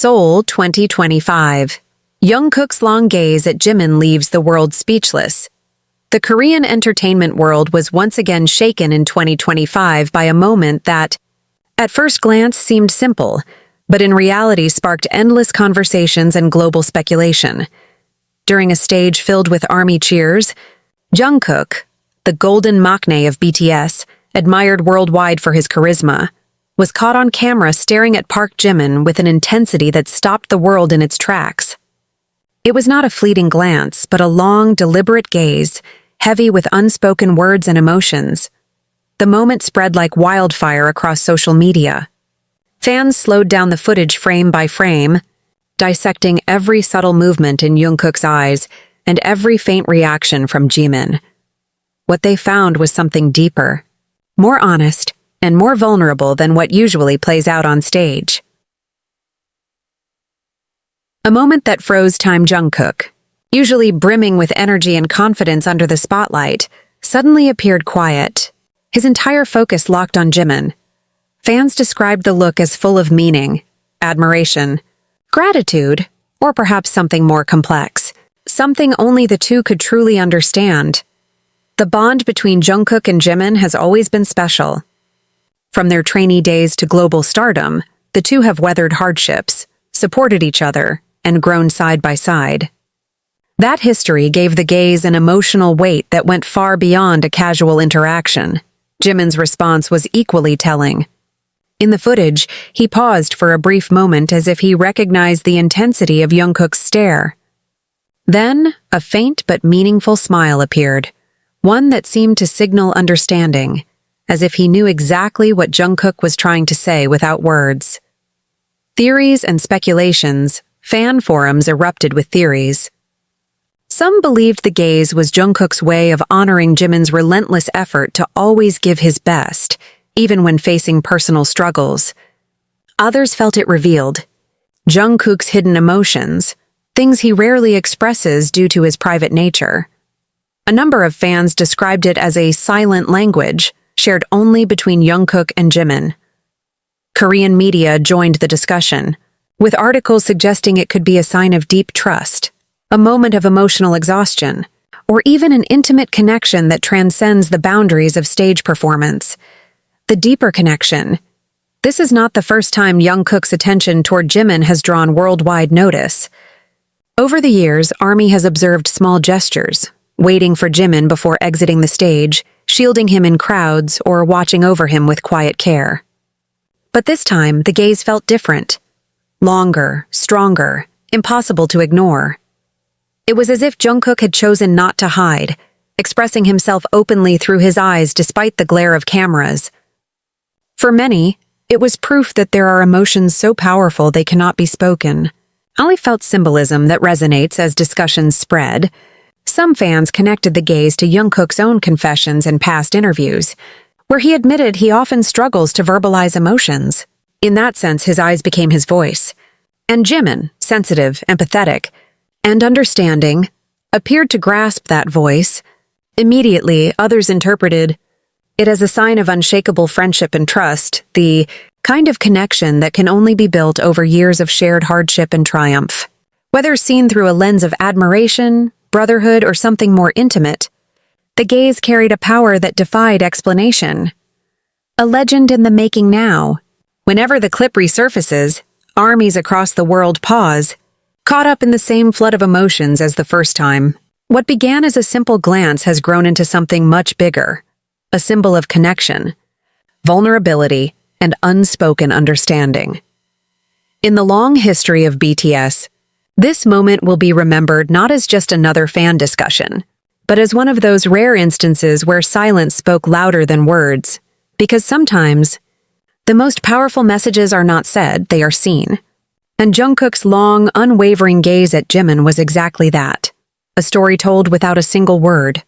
Seoul 2025. Jungkook's long gaze at Jimin leaves the world speechless. The Korean entertainment world was once again shaken in 2025 by a moment that, at first glance, seemed simple, but in reality sparked endless conversations and global speculation. During a stage filled with ARMY cheers, Jungkook, the golden maknae of BTS, admired worldwide for his charisma, was caught on camera staring at Park Jimin with an intensity that stopped the world in its tracks. It was not a fleeting glance, but a long, deliberate gaze, heavy with unspoken words and emotions. The moment spread like wildfire across social media. Fans slowed down the footage frame by frame, dissecting every subtle movement in Jungkook's eyes and every faint reaction from Jimin. What they found was something deeper, more honest, and more vulnerable than what usually plays out on stage. A moment that froze time. Jungkook, usually brimming with energy and confidence under the spotlight, suddenly appeared quiet, his entire focus locked on Jimin. Fans described the look as full of meaning, admiration, gratitude, or perhaps something more complex, something only the two could truly understand. The bond between Jungkook and Jimin has always been special. From their trainee days to global stardom, the two have weathered hardships, supported each other, and grown side by side. That history gave the gaze an emotional weight that went far beyond a casual interaction. Jimin's response was equally telling. In the footage, he paused for a brief moment as if he recognized the intensity of Jungkook's stare. Then, a faint but meaningful smile appeared, one that seemed to signal understanding, as if he knew exactly what Jungkook was trying to say without words. Theories and speculations, fan forums erupted with theories. Some believed the gaze was Jungkook's way of honoring Jimin's relentless effort to always give his best, even when facing personal struggles. Others felt it revealed Jungkook's hidden emotions, things he rarely expresses due to his private nature. A number of fans described it as a silent language, shared only between Jungkook and Jimin. Korean media joined the discussion, with articles suggesting it could be a sign of deep trust, a moment of emotional exhaustion, or even an intimate connection that transcends the boundaries of stage performance. The deeper connection. This is not the first time Jungkook's attention toward Jimin has drawn worldwide notice. Over the years, ARMY has observed small gestures, waiting for Jimin before exiting the stage, shielding him in crowds, or watching over him with quiet care. But this time, the gaze felt different. Longer, stronger, impossible to ignore. It was as if Jungkook had chosen not to hide, expressing himself openly through his eyes despite the glare of cameras. For many, it was proof that there are emotions so powerful they cannot be spoken. Ali felt symbolism that resonates as discussions spread. Some fans connected the gaze to Jungkook's own confessions and past interviews, where he admitted he often struggles to verbalize emotions. In that sense, his eyes became his voice. And Jimin, sensitive, empathetic, and understanding, appeared to grasp that voice. Immediately, others interpreted it as a sign of unshakable friendship and trust, the kind of connection that can only be built over years of shared hardship and triumph. Whether seen through a lens of admiration, brotherhood, or something more intimate, the gaze carried a power that defied explanation. A legend in the making now. Whenever the clip resurfaces, armies across the world pause, caught up in the same flood of emotions as the first time. What began as a simple glance has grown into something much bigger, a symbol of connection, vulnerability, and unspoken understanding. In the long history of BTS, this moment will be remembered not as just another fan discussion, but as one of those rare instances where silence spoke louder than words, because sometimes the most powerful messages are not said, they are seen. And Jungkook's long, unwavering gaze at Jimin was exactly that, a story told without a single word.